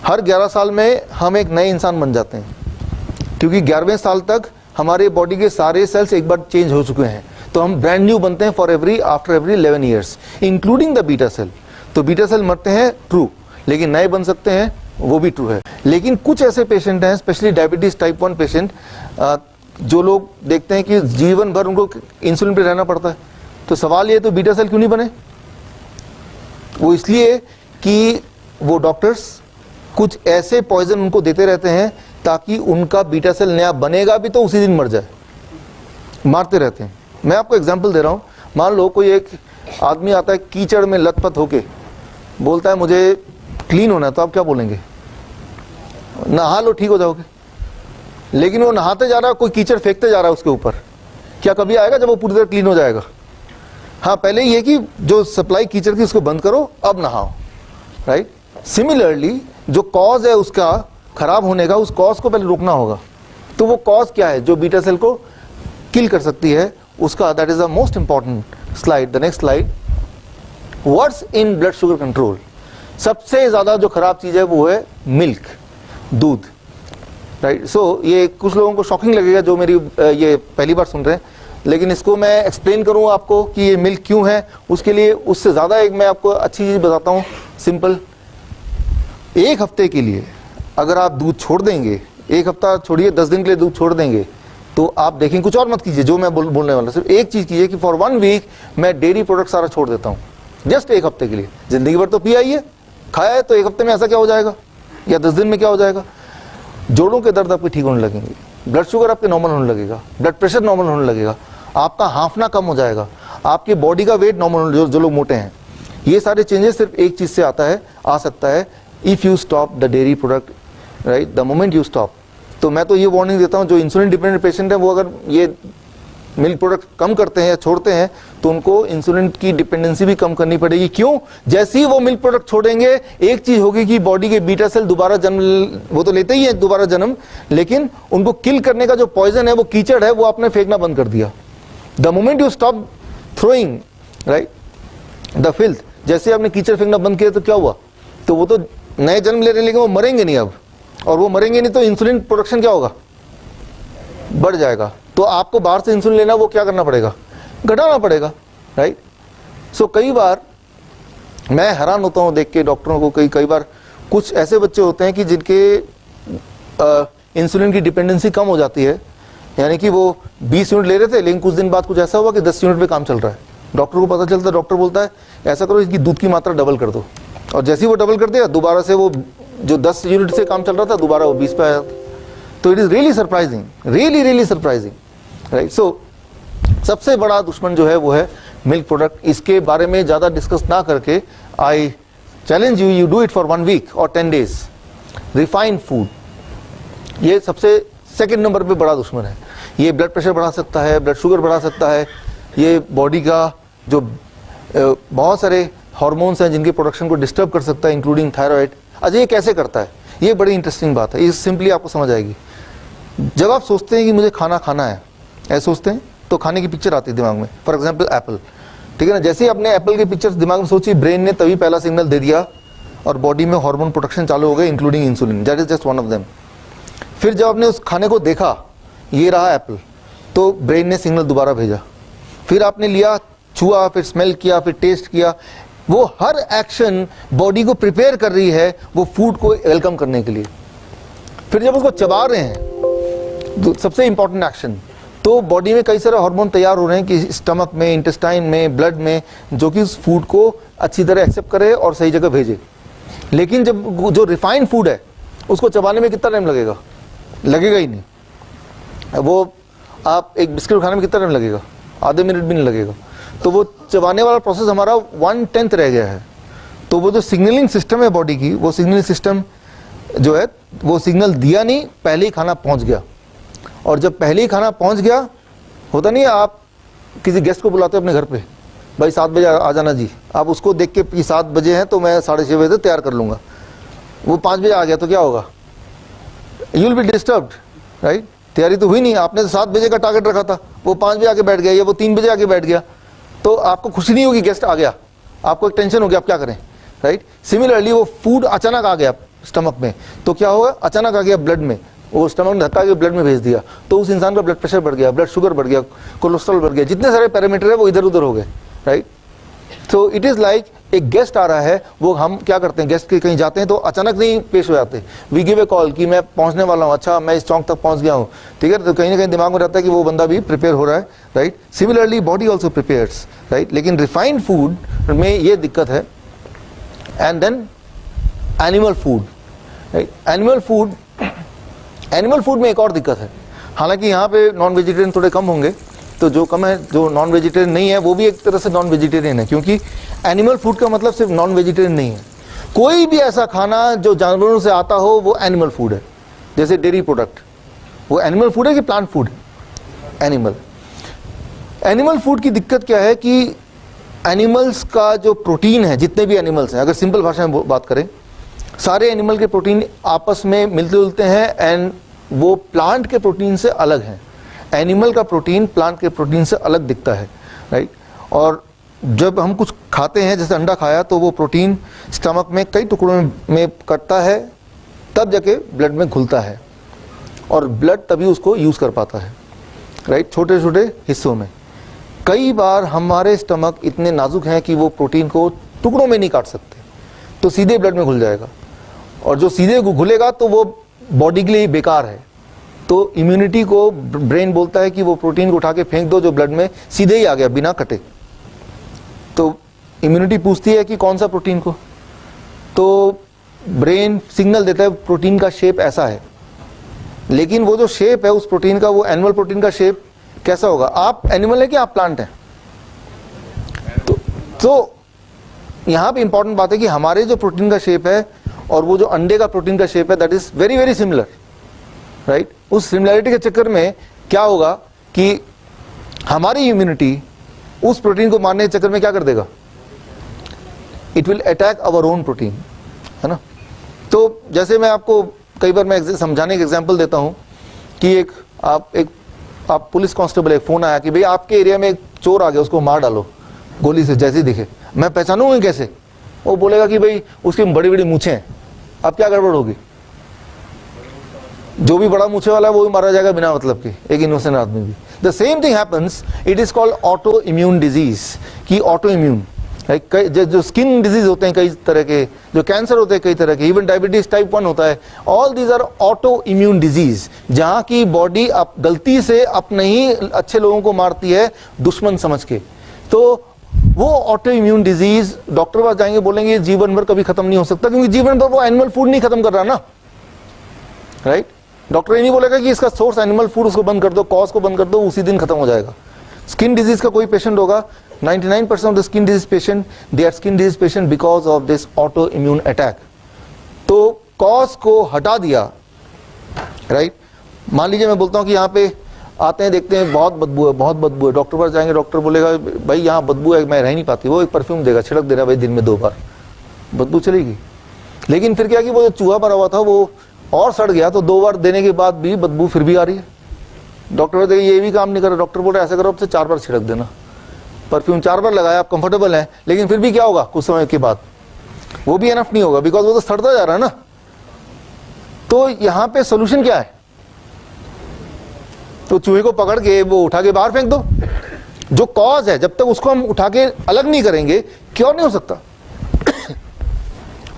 हर 11 साल में हम एक नए इंसान बन जाते हैं, क्योंकि 11वें साल तक हमारे बॉडी के सारे सेल्स एक बार चेंज हो चुके हैं, तो हम ब्रांड न्यू बनते हैं after every 11 years, including the beta cell. तो बीटा सेल मरते हैं, ट्रू, लेकिन नए बन सकते हैं, वो भी ट्रू है। लेकिन कुछ ऐसे पेशेंट हैं, स्पेशली डायबिटीज टाइप 1 पेशेंट, जो लोग देखते हैं कि जीवन भर उनको इंसुलिन पे रहना पड़ता है। तो सवाल ये, तो बीटा सेल क्यों नहीं बने? वो इसलिए कि वो डॉक्टर्स कुछ ऐसे पॉइजन उनको देते रहते हैं ताकि उनका बीटा सेल नया बनेगा भी तो उसी दिन मर जाए, मारते रहते हैं। मैं आपको एग्जांपल दे रहा हूँ। मान लो कोई एक आदमी आता है कीचड़ में लथपथ होके, बोलता है मुझे क्लीन होना है, तो आप क्या बोलेंगे? नहा लो, ठीक हो जाओगे। लेकिन वो नहाते जा रहा है, कोई कीचड़ फेंकते जा रहा है उसके ऊपर, क्या कभी आएगा जब वो पूरी तरह क्लीन हो जाएगा? हाँ, पहले ये कि जो सप्लाई कीचड़ की उसको बंद करो, अब नहाओ, राइट। सिमिलरली जो कॉज है उसका खराब होने का, उस कॉज को पहले रोकना होगा। तो वो कॉज क्या है जो बीटा सेल को किल कर सकती है उसका, that is the most important slide. The next slide, what's in blood sugar control. सबसे ज्यादा जो खराब चीज है वो है मिल्क, दूध, राइट। सो ये कुछ लोगों को शॉकिंग लगेगा जो मेरी ये पहली बार सुन रहे हैं, लेकिन इसको मैं एक्सप्लेन करूँ आपको कि ये मिल्क क्यों है। उसके लिए उससे ज़्यादा एक मैं आपको अच्छी चीज़ बताता हूँ, सिंपल। एक हफ्ते के लिए अगर आप दूध छोड़ देंगे, एक हफ्ता छोड़िए, 10 दिन के लिए दूध छोड़ देंगे, तो आप देखें, कुछ और मत कीजिए जो मैं बोलने वाला, सिर्फ एक चीज़ कीजिए कि फॉर 1 वीक मैं डेयरी प्रोडक्ट सारा छोड़ देता हूँ, जस्ट एक हफ्ते के लिए। जिंदगी भर तो पिया ही है, खाया है, तो एक हफ्ते में ऐसा क्या हो जाएगा, या 10 दिन में क्या हो जाएगा? जोड़ों के दर्द आपके ठीक होने लगेंगे, ब्लड शुगर आपके नॉर्मल होने लगेगा, ब्लड प्रेशर नॉर्मल होने लगेगा, आपका हांफना कम हो जाएगा, आपकी बॉडी का वेट नॉर्मल, जो लोग मोटे हैं। ये सारे चेंजेस सिर्फ एक चीज से आ सकता है, if you stop the dairy product, right, the moment you stop. तो मैं तो ये वार्निंग देता हूँ, जो इंसुलिन डिपेंडेंट पेशेंट है वो अगर ये मिल्क प्रोडक्ट कम करते हैं या छोड़ते हैं तो उनको इंसुलिन की डिपेंडेंसी भी कम करनी पड़ेगी। क्यों? जैसे ही वो मिल्क प्रोडक्ट छोड़ेंगे, एक चीज होगी कि बॉडी के बीटा सेल दोबारा जन्म, वो तो लेते ही है दोबारा जन्म, लेकिन उनको किल करने का जो पॉइजन है, वो कीचड़ है, वो आपने फेंकना बंद कर दिया। The moment you stop throwing, right, the filth, जैसे आपने कीचड़ फेंकना बंद किया तो क्या हुआ? तो वो तो नए जन्म ले रहे हैं, लेकिन वो मरेंगे नहीं अब, और वो मरेंगे नहीं तो इंसुलिन प्रोडक्शन क्या होगा? बढ़ जाएगा। तो आपको बाहर से इंसुलिन लेना, वो क्या करना पड़ेगा? घटाना पड़ेगा, राइट। सो कई बार मैं हैरान होता हूँ देख के डॉक्टरों को, कई बार कुछ ऐसे बच्चे होते हैं कि जिनके इंसुलिन की डिपेंडेंसी कम हो जाती है, यानी कि वो 20 यूनिट ले रहे थे, लेकिन कुछ दिन बाद कुछ ऐसा हुआ कि 10 यूनिट पे काम चल रहा है। डॉक्टर को पता चलता है, डॉक्टर बोलता है ऐसा करो, इसकी दूध की मात्रा डबल कर दो, और जैसे ही वो डबल कर दिया, दोबारा से वो जो 10 यूनिट से काम चल रहा था, दोबारा वो 20 पे आया। तो it is really surprising, really surprising, right. So सबसे बड़ा दुश्मन जो है वो है मिल्क प्रोडक्ट। इसके बारे में ज्यादा डिस्कस ना करके, I challenge you do it for 1 week और 10 डेज। रिफाइंड फूड, ये सबसे सेकंड नंबर पे बड़ा दुश्मन है। ये ब्लड प्रेशर बढ़ा सकता है, ब्लड शुगर बढ़ा सकता है, ये बॉडी का जो बहुत सारे हार्मोन्स हैं जिनके प्रोडक्शन को डिस्टर्ब कर सकता है, इंक्लूडिंग थायराइड। अच्छा, ये कैसे करता है? ये बड़ी इंटरेस्टिंग बात है, ये सिंपली आपको समझ आएगी। जब आप सोचते हैं कि मुझे खाना खाना है, ऐसे सोचते हैं, तो खाने की पिक्चर आती है दिमाग में। फॉर एग्जाम्पल एप्पल, ठीक है ना। जैसे ही आपने एप्पल की पिक्चर दिमाग में सोची, ब्रेन ने तभी पहला सिग्नल दे दिया और बॉडी में हार्मोन प्रोडक्शन चालू हो गए, including insulin, that is just one of them. फिर जब आपने उस खाने को देखा, ये रहा एप्पल, तो ब्रेन ने सिग्नल दोबारा भेजा। फिर आपने लिया, छुआ, फिर स्मेल किया, फिर टेस्ट किया। वो हर एक्शन बॉडी को प्रिपेयर कर रही है वो फूड को वेलकम करने के लिए। फिर जब उसको चबा रहे हैं, सबसे इंपॉर्टेंट एक्शन, तो बॉडी में कई सारे हार्मोन तैयार हो रहे हैं कि स्टमक में, इंटेस्टाइन में, ब्लड में, जो कि उस फूड को अच्छी तरह एक्सेप्ट करे और सही जगह भेजे। लेकिन जब जो रिफाइंड फूड है उसको चबाने में कितना टाइम लगेगा? लगेगा ही नहीं। वो आप एक बिस्किट खाने में कितना टाइम लगेगा? आधे मिनट भी नहीं लगेगा। तो वो चबाने वाला प्रोसेस हमारा 1/10 रह गया है। तो वो जो सिग्नलिंग सिस्टम है बॉडी की, वो सिग्नलिंग सिस्टम जो है वो सिग्नल दिया नहीं, पहले ही खाना पहुंच गया। और जब पहले ही खाना पहुंच गया, होता नहीं है, आप किसी गेस्ट को बुलाते हो अपने घर पे, भाई 7 बजे आ जाना जी, आप उसको देख के कि 7 बजे हैं तो मैं 6:30 बजे तक तैयार कर लूँगा। वो 5 बजे आ गया तो क्या होगा? You will be disturbed, right. तैयारी तो हुई नहीं, आपने 7 बजे का टारगेट रखा था, वो 5 बजे आके बैठ गया या वो 3 बजे आके बैठ गया, तो आपको खुशी नहीं होगी गेस्ट आ गया, आपको एक टेंशन हो गया, आप क्या करें, राइट। सिमिलरली वो फूड अचानक आ गया, स्टमक में, तो क्या होगा, अचानक आ गया ब्लड में, वो स्टमक ने धक्का के ब्लड में भेज दिया, तो उस इंसान का ब्लड प्रेशर बढ़ गया, ब्लड शुगर बढ़ गया, कोलेस्ट्रॉल बढ़ गया, जितने सारे पैरामीटर है वो इधर उधर हो गए, राइट। तो इट इज़ लाइक एक गेस्ट आ रहा है, वो हम क्या करते हैं, गेस्ट के कहीं जाते हैं तो अचानक नहीं पेश हो जाते, वी गिव ए कॉल कि मैं पहुंचने वाला हूँ, अच्छा मैं इस चौक तक पहुंच गया हूँ, ठीक है, तो कहीं ना कहीं दिमाग में रहता है कि वो बंदा भी प्रिपेयर हो रहा है, right. Similarly body also prepares, right. लेकिन रिफाइंड फूड में ये दिक्कत है। And then animal food, right. Animal food में एक और दिक्कत है, हालांकि यहाँ पे नॉन वेजिटेरियन थोड़े कम होंगे, तो जो कम है, जो नॉन वेजिटेरियन नहीं है वो भी एक तरह से नॉन वेजिटेरियन है, क्योंकि एनिमल फूड का मतलब सिर्फ नॉन वेजिटेरियन नहीं है, कोई भी ऐसा खाना जो जानवरों से आता हो वो एनिमल फूड है। जैसे डेयरी प्रोडक्ट, वो एनिमल फूड है कि प्लांट फूड? एनिमल फूड की दिक्कत क्या है कि एनिमल्स का जो प्रोटीन है, जितने भी एनिमल्स हैं, अगर सिंपल भाषा में बात करें, सारे एनिमल के प्रोटीन आपस में मिलते जुलते हैं एंड वो प्लांट के प्रोटीन से अलग हैं। एनिमल का प्रोटीन प्लांट के प्रोटीन से अलग दिखता है, राइट। और जब हम कुछ खाते हैं, जैसे अंडा खाया, तो वो प्रोटीन स्टमक में कई टुकड़ों में कटता है, तब जाके ब्लड में घुलता है, और ब्लड तभी उसको यूज़ कर पाता है, राइट, छोटे छोटे हिस्सों में। कई बार हमारे स्टमक इतने नाजुक हैं कि वो प्रोटीन को टुकड़ों में नहीं काट सकते, तो सीधे ब्लड में घुल जाएगा, और जो सीधे घुलेगा तो वो बॉडी के लिए बेकार है। तो इम्यूनिटी को ब्रेन बोलता है कि वो प्रोटीन को उठा के फेंक दो जो ब्लड में सीधे ही आ गया बिना कटे। तो इम्यूनिटी पूछती है कि कौन सा प्रोटीन को, तो ब्रेन सिग्नल देता है प्रोटीन का शेप ऐसा है, लेकिन वो जो शेप है उस प्रोटीन का, वो एनिमल प्रोटीन का शेप कैसा होगा? आप एनिमल है कि आप प्लांट हैं? तो यहाँ पे इंपॉर्टेंट बात है कि हमारे जो प्रोटीन का शेप है और वो जो अंडे का प्रोटीन का शेप है, that is very very similar, right. उस सिमिलरिटी के चक्कर में क्या होगा कि हमारी इम्यूनिटी उस प्रोटीन को मारने के चक्कर में क्या कर देगा? It will attack our own protein, है ना। तो जैसे मैं आपको कई बार मैं समझाने का एग्जांपल देता हूँ कि आप पुलिस कांस्टेबल है, फोन आया कि भाई आपके एरिया में एक चोर आ गया, उसको मार डालो गोली से, जैसे ही दिखे। मैं पहचानूंगा कैसे? वो बोलेगा कि भाई उसकी बड़ी बड़ी मूछें हैं। अब क्या गड़बड़ होगी? जो भी बड़ा मूछे वाला है वो भी मारा जाएगा बिना मतलब के, एक इनोसेंट आदमी भी। The same thing happens, it is called auto immune disease, कि ऑटो इम्यून, जो स्किन डिजीज होते हैं कई तरह के, जो कैंसर होते हैं कई तरह के, इवन डायबिटीज टाइप 1 होता है, all these are autoimmune disease, जहां की बॉडी गलती से अपने ही अच्छे लोगों को मारती है दुश्मन समझ के। तो वो ऑटो इम्यून डिजीज डॉक्टर पास जाएंगे, बोलेंगे जीवन भर कभी खत्म नहीं हो सकता, क्योंकि जीवन भर वो एनिमल फूड नहीं खत्म कर रहा ना, राइट। डॉक्टर ये नहीं बोलेगा कि इसका सोर्स एनिमल फूड, उसको बंद कर दो, कॉज को बंद कर दो, उसी दिन खत्म हो जाएगा। स्किन डिजीज का कोई पेशेंट होगा, 99% of the skin disease patient, they are skin disease patient because of this autoimmune attack. तो कॉज को हटा दिया, राइट। मान लीजिए मैं बोलता हूँ कि यहाँ पे आते हैं, देखते हैं बहुत बदबू है, बहुत बदबू है, डॉक्टर पास जाएंगे, डॉक्टर बोलेगा भाई यहाँ बदबू है, मैं रह नहीं पाती, वो एक परफ्यूम देगा, छिड़क दे रहा भाई दिन में 2 बार, बदबू चलेगी। लेकिन फिर क्या कि वो जो चूहा भरा हुआ था वो और सड़ गया, तो 2 बार देने के बाद भी बदबू फिर भी आ रही है। डॉक्टर बोलते ये भी काम नहीं कर रहा, डॉक्टर बोल रहे ऐसा करो अब से 4 बार छिड़क देना, परफ्यूम 4 बार लगाया, आप कंफर्टेबल हैं, लेकिन फिर भी क्या होगा कुछ समय के बाद वो भी एनफ नहीं होगा, बिकॉज वो तो सड़ता जा रहा है ना। तो यहाँ पे सोल्यूशन क्या है? तो चूहे को पकड़ के वो उठा के बाहर फेंक दो। जो कॉज है, जब तक उसको हम उठा के अलग नहीं करेंगे, क्योर नहीं हो सकता।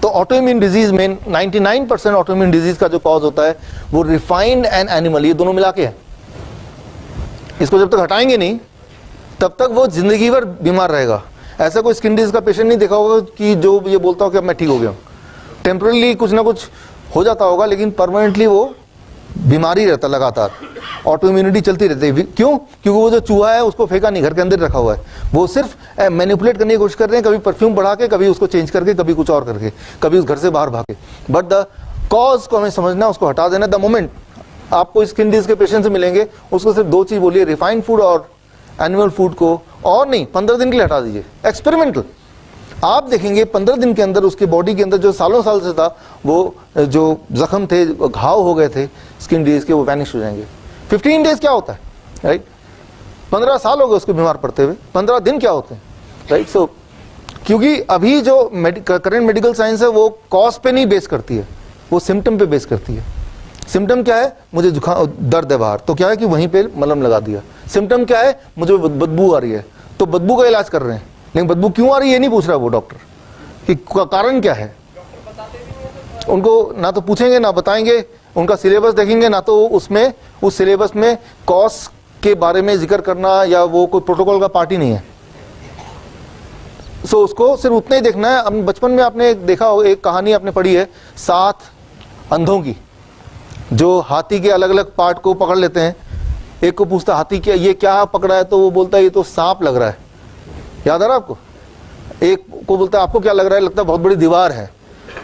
तो ऑटो इम्यून डिजीज में 99% ऑटो इम्यून डिजीज का जो कॉज होता है वो रिफाइंड एंड एनिमल, ये दोनों मिला के है। इसको जब तक हटाएंगे नहीं तब तक वो जिंदगी भर बीमार रहेगा। ऐसा कोई स्किन डिजीज का पेशेंट नहीं देखा होगा कि जो ये बोलता हो कि अब मैं ठीक हो गया हूँ। टेम्पररी कुछ ना कुछ हो जाता होगा, लेकिन परमानेंटली वो बीमारी रहता लगातार, ऑटो इम्यूनिटी चलती रहती है। क्यों? क्योंकि वो जो चूहा है उसको फेंका नहीं, घर के अंदर रखा हुआ है, वो सिर्फ मैनिपुलेट करने की कोशिश कर रहे हैं, कभी परफ्यूम बढ़ा के, कभी उसको चेंज करके, कभी कुछ और करके, कभी उस घर से बाहर भागे। बट द कॉज को हमें समझना, उसको हटा देना। द मोमेंट आपको स्किन डिजीज के पेशेंट से मिलेंगे, उसको सिर्फ 2 चीज बोलिए, रिफाइंड फूड और एनिमल फूड को, और नहीं 15 दिन के लिए हटा दीजिए, एक्सपेरिमेंटल। आप देखेंगे 15 दिन के अंदर उसके बॉडी के अंदर जो सालों साल से था, वो जो जख्म थे, घाव हो गए थे स्किन डिजीज के, वो वैनिश हो जाएंगे। 15 डेज क्या होता है, राइट। 15 साल हो गए उसको बीमार पड़ते हुए, 15 दिन क्या होते हैं, राइट। सो क्योंकि अभी जो करंट मेडिकल साइंस है वो कॉज पे नहीं बेस करती है, वो सिम्टम पे बेस करती है। सिम्टम क्या है, मुझे जुकाम दर्द है बाहर, तो क्या है कि वहीं पे मलहम लगा दिया। सिम्टम क्या है, मुझे बदबू आ रही है, तो बदबू का इलाज कर रहे हैं, लेकिन बदबू क्यों आ रही है ये नहीं पूछ रहा वो डॉक्टर कि कारण क्या है। उनको ना तो पूछेंगे ना बताएंगे, उनका सिलेबस देखेंगे ना तो उसमें उस सिलेबस में कॉज के बारे में जिक्र करना या वो कोई प्रोटोकॉल का पार्ट ही नहीं है। सो उसको सिर्फ उतना ही देखना है। अब बचपन में आपने देखा हो, एक कहानी आपने पढ़ी है 7 अंधों की, जो हाथी के अलग अलग पार्ट को पकड़ लेते हैं। एक को पूछता हाथी क्या ये क्या पकड़ा है, तो वो बोलता है ये तो सांप लग रहा है, याद आ रहा है आपको। एक को बोलता है आपको क्या लग रहा है, लगता है बहुत बड़ी दीवार है।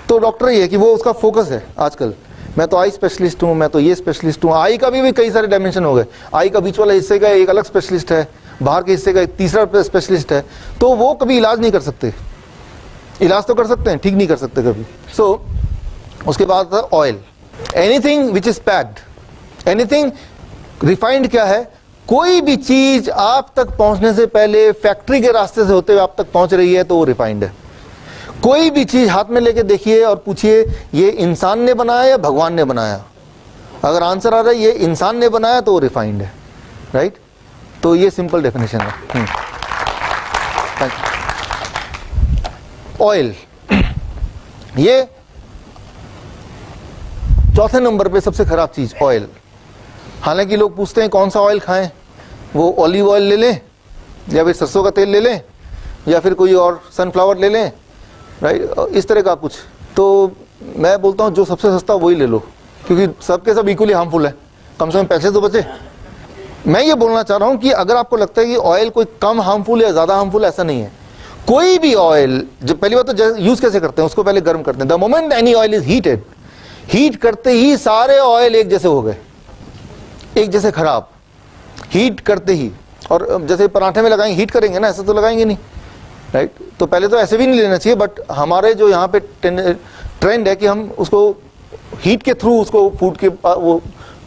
तो डॉक्टर ही है कि वो उसका फोकस है आजकल, मैं तो आई स्पेशलिस्ट हूँ, मैं तो ये स्पेशलिस्ट हूँ। आई का भी कई सारे डायमेंशन हो गए, आई का बीच वाला हिस्से का एक अलग स्पेशलिस्ट है, बाहर के हिस्से का एक तीसरा स्पेशलिस्ट है। तो वो कभी इलाज नहीं कर सकते, इलाज तो कर सकते हैं, ठीक नहीं कर सकते कभी। सो उसके बाद था oil, anything which is packed, anything refined क्या है, कोई भी चीज आप तक पहुंचने से पहले फैक्ट्री के रास्ते से होते हुए आप तक पहुंच रही है तो वो रिफाइंड है। कोई भी चीज हाथ में लेके देखिए और पूछिए ये इंसान ने बनाया या भगवान ने बनाया, अगर आंसर आ रहा है ये इंसान ने बनाया तो वो रिफाइंड है, राइट। तो ये सिंपल डेफिनेशन है। ऑयल, ये चौथे नंबर पे सबसे खराब चीज ऑयल। हालांकि लोग पूछते हैं कौन सा ऑयल खाएं, वो ऑलिव ऑयल ले लें या फिर सरसों का तेल ले लें या फिर कोई और सनफ्लावर ले लें, राइट, इस तरह का कुछ। तो मैं बोलता हूँ जो सबसे सस्ता वही ले लो, क्योंकि सबके सब इक्वली हार्मफुल है, कम से कम पैसे तो बचे। मैं ये बोलना चाह रहा हूँ कि अगर आपको लगता है कि ऑयल कोई कम हार्मफुल या ज़्यादा हार्मफुल, ऐसा नहीं है। कोई भी ऑयल, जब पहली बात तो यूज़ कैसे करते हैं, उसको पहले गर्म करते हैं। The moment any oil is heated, heat करते ही सारे ऑयल एक जैसे हो गए, एक जैसे खराब, हीट करते ही। और जैसे पराठे में लगाएंगे हीट करेंगे ना, ऐसे तो लगाएंगे नहीं, राइट। तो पहले तो ऐसे भी नहीं लेना चाहिए, बट हमारे जो यहाँ पे ट्रेंड है कि हम उसको हीट के थ्रू उसको फूड के वो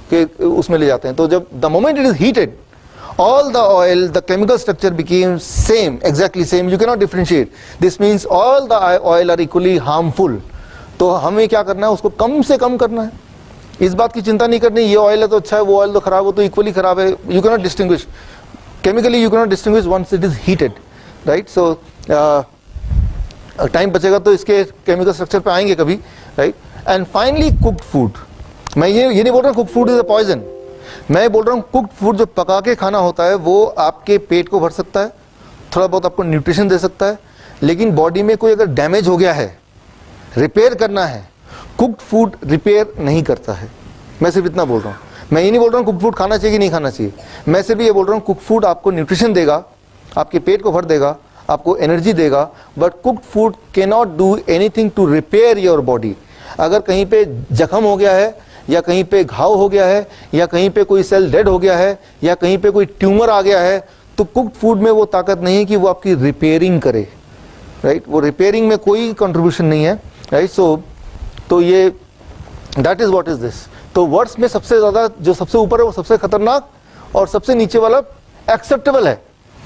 के उसमें ले जाते हैं। तो जब the moment it is heated, all the oil, the chemical structure became same, exactly same, you cannot differentiate. This means all the oil are equally harmful. तो हमें क्या करना है, उसको कम से कम करना है। इस बात की चिंता नहीं करनी ये ऑयल है तो अच्छा है, वो ऑयल तो खराब हो तो इक्वली खराब है। You cannot distinguish chemically, you cannot distinguish once it is heated, right? So time बचेगा तो इसके केमिकल स्ट्रक्चर पे आएंगे कभी, right. And finally cooked food, मैं ये नहीं बोल रहा cooked food is a poison, मैं बोल रहा हूँ कुक्ड फूड जो पका के खाना होता है वो आपके पेट को भर सकता है, थोड़ा बहुत आपको न्यूट्रिशन दे सकता है, लेकिन बॉडी में कोई अगर डैमेज हो गया है, रिपेयर करना है, कुक्ड फूड रिपेयर नहीं करता है। मैं सिर्फ इतना बोल रहा हूँ, मैं ये नहीं बोल रहा हूँ कुक्ड फूड खाना चाहिए कि नहीं खाना चाहिए, मैं सिर्फ ये बोल रहा हूँ कुक्ड फूड आपको न्यूट्रिशन देगा, आपके पेट को भर देगा, आपको एनर्जी देगा, but cooked food can not do anything to repair your body. अगर कहीं पे जख्म हो गया है या कहीं पे घाव हो गया है या कहीं पे कोई सेल डेड हो गया है या कहीं पे कोई ट्यूमर आ गया है, तो कुक्ड फूड में वो ताकत नहीं है कि वो आपकी रिपेयरिंग करे, राइट। वो रिपेयरिंग में कोई कंट्रीब्यूशन नहीं है, राइट। सो तो ये that is what is this. तो वर्ड्स में सबसे ज़्यादा जो सबसे ऊपर है वो सबसे खतरनाक और सबसे नीचे वाला एक्सेप्टेबल है।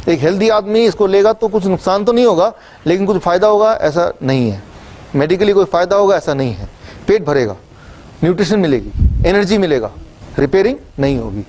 एक हेल्दी आदमी इसको लेगा तो कुछ नुकसान तो नहीं होगा, लेकिन कुछ फ़ायदा होगा ऐसा नहीं है, मेडिकली कोई फ़ायदा होगा ऐसा नहीं है। पेट भरेगा, न्यूट्रिशन मिलेगी, एनर्जी मिलेगा, रिपेयरिंग नहीं होगी।